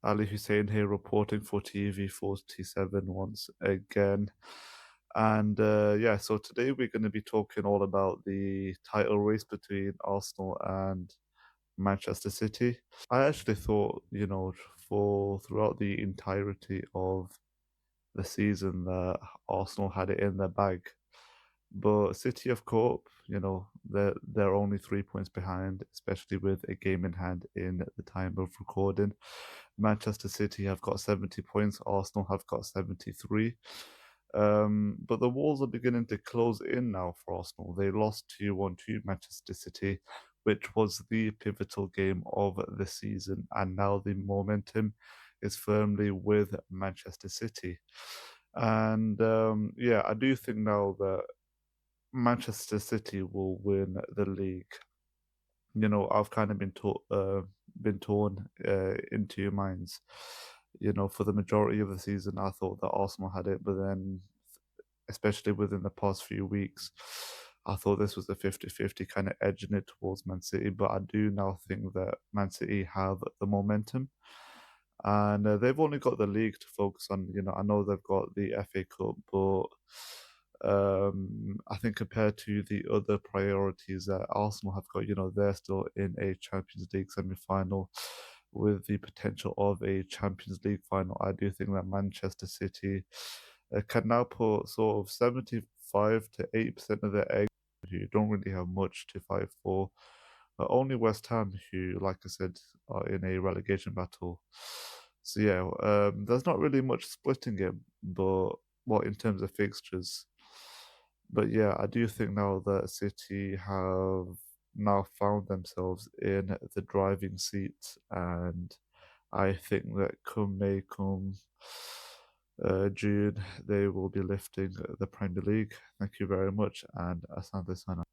Ali Hussain here reporting for TV47 once again. And yeah, so today we're going to be talking all about the title race between Arsenal and Manchester City. I actually thought, for throughout the entirety of the season that Arsenal had it in their bag. But City have caught up, they're only 3 points behind, especially with a game in hand in the time of recording. Manchester City have got 70 points, Arsenal have got 73. But the walls are beginning to close in now for Arsenal. They lost 2-1 to Manchester City, which was the pivotal game of the season, and now the momentum is firmly with Manchester City. And yeah, I do think now that Manchester City will win the league. I've kind of been torn in two minds. For the majority of the season, I thought that Arsenal had it, but then, especially within the past few weeks, I thought this was a 50-50 kind of edging it towards Man City. But I do now think that Man City have the momentum. And they've only got the league to focus on. I know they've got the FA Cup, but I think compared to the other priorities that Arsenal have got, they're still in a Champions League semi-final with the potential of a Champions League final. I do think that Manchester City can now put sort of 75 to 80% of their eggs, who don't really have much to fight for. Only West Ham, who, like I said, are in a relegation battle. So yeah, there's not really much splitting it, but well, in terms of fixtures. But yeah, I do think now that City have now found themselves in the driving seat, and I think that come May, come June, they will be lifting the Premier League. Thank you very much, and Asante Sana.